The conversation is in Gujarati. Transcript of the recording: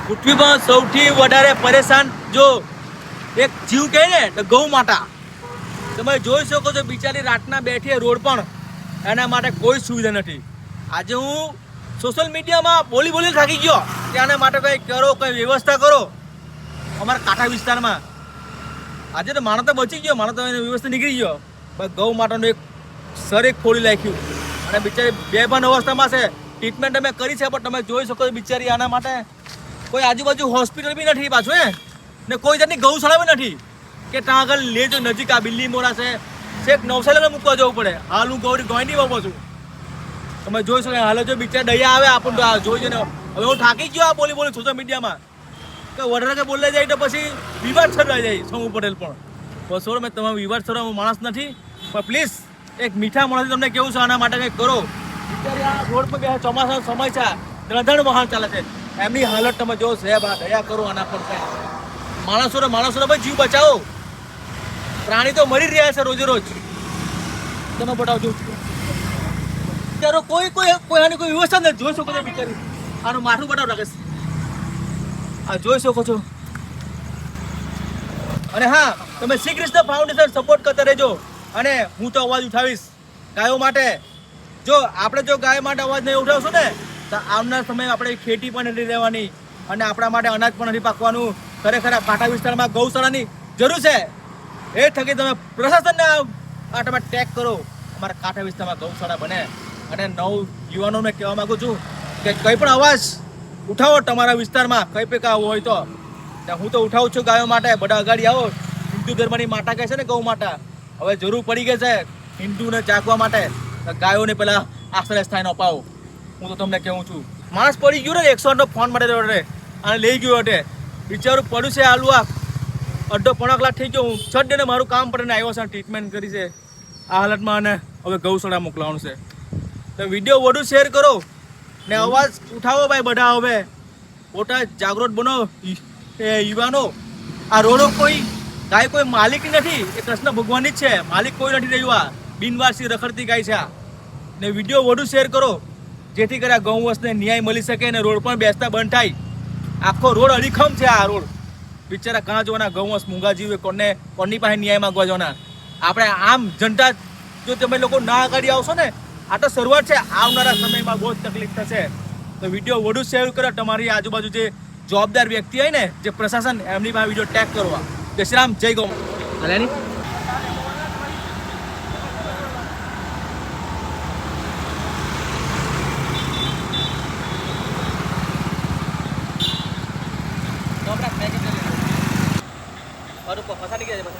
પૃથ્વીમાં સૌથી વધારે પરેશાન જો એક જીવ કહે ને તો ગૌ માતા. તમે જોઈ શકો છો બિચારી રાતના બેઠી રોડ પણ એના માટે કોઈ સુવિધા નથી. આજે હું સોશિયલ મીડિયામાં બોલી થાકી ગયો કે આના માટે કંઈ કરો, કંઈ વ્યવસ્થા કરો અમારા કાંઠા વિસ્તારમાં. આજે તો માણસ તો બચી ગયો, માણસ તો એની વ્યવસ્થા નીકળી ગયો, પણ ગૌ માતાનું એક સર એક ફોડી નાખ્યું અને બિચારી બેભાન અવસ્થામાં છે. ટ્રીટમેન્ટ અમે કરી છે પણ તમે જોઈ શકો છો બિચારી આના માટે કોઈ આજુબાજુ હોસ્પિટલ બી નથી પાછું ને કોઈ જાતની ગૌશાળા બી નથી કે ત્યાં આગળ લેજો નજીક. આ બિલ્લી મોરા છે છેક નવસારીમાં મૂકવા જવું પડે. હાલ હું ગોંડી બાપો છું. તમે જોઈ શકો હાલ જો બિચારા દયા આવે આપણને તો આ જોઈ ને. હવે હું થાકી ગયો આ બોલી સોશિયલ મીડિયામાં કે વધારે કે બોલાઈ જાય તો પછી વિવાદ સર્જાઈ જાય. સમૂહ પટેલ પણ બસો મેં તમે વિવાદ સર્જવા માણસ નથી, પણ પ્લીઝ એક મીઠા માણસ તમને કેવું છે આના માટે કંઈક કરો. બિચારી આ રોડ પર બે ચોમાસાનો સમય છે, ધડધડ વાહન ચાલે છે, એમની હાલત તમે જો સાહેબ આ દયા કરો આના પર. માણસોને ભાઈ જીવ બચાવો. પ્રાણી તો મરી રહ્યા છે રોજે રોજ. તમે બતાવજો ત્યારે આની કોઈ વ્યવસ્થા નથી. જોઈ શકો છો બિચારી આનું માથું બતાવ રાખે છે. આ જોઈ શકો છો. અને હા, તમે શ્રી કૃષ્ણ ફાઉન્ડેશન સપોર્ટ કરતા રહેજો. અને હું તો અવાજ ઉઠાવીશ ગાયો માટે. જો આપણે ગાય માટે અવાજ નહીં ઉઠાવશું ને તો આવનાર સમયમાં આપણે ખેતી પણ નથી રહેવાની અને આપણા માટે અનાજ પણ નથી પાકવાનું. ખરેખર કાંઠા વિસ્તારમાં ગૌશાળાની જરૂર છે. એ થકી તમે પ્રશાસનને આ તમે ટેગ કરો, અમારા કાંઠા વિસ્તારમાં ગૌશાળા બને. અને યુવાનોને કહેવા માગું છું કે કંઈ પણ અવાજ ઉઠાવો તમારા વિસ્તારમાં, કંઈ પણ આવું હોય તો. હું તો ઉઠાવું છું ગાયો માટે. બધા અગાડી આવો. હિન્દુ ધર્મની માતા કહે છે ને ગૌ માતા, હવે જરૂર પડી ગઈ છે હિન્દુને જાગવા માટે. ગાયોને પેલા આશ્રય સ્થાન અપાવો. હું તો તમને કહું છું. માણસ પડી ગયું ને 108નો ફોન માટે અને લઈ ગયો હટે. બિચારું પડ્યું છે આલુ આ અડધો પોણા કલાક થઈ ગયો. હું છ ને મારું કામ પડીને આવ્યો છે, ટ્રીટમેન્ટ કરી છે આ હાલતમાં અને હવે ગૌશાળા મોકલાવાનું છે. તો વિડીયો વધુ શેર કરો ને અવાજ ઉઠાવો ભાઈ બધા. હવે મોટા જાગૃત બનો યુવાનો. આ રોડો ગાય કોઈ માલિક નથી, એ કૃષ્ણ ભગવાનની જ છે. માલિક કોઈ નથી રહ્યું. આ બિનવારસી રખડતી ગાય છે. ને વિડીયો વધુ શેર કરો જેથી કરી આ ગૌવંશને ન્યાય મળી શકે ને રોડ પણ બેસતા બંધ થાય. આખો રોડ અડીખમ છે આ રોડ. બિચારા કાં જોવાના ગૌવંશ મૂંગા જીવે કોની પાસે ન્યાય માંગવા જવાના. આપણે આમ જનતા જો તમે લોકો ના આગળ આવશો ને, આ તો શરૂઆત છે, આવનારા સમયમાં બહુ જ તકલીફ થશે. તો વિડીયો વધુ શેર કરો. તમારી આજુબાજુ જે જવાબદાર વ્યક્તિ હોય ને, જે પ્રશાસન, એમની પાસે વિડીયો ટેગ કરવા. જય શ્રી રામ, જય ગૌ. ફસાડી ગયા છે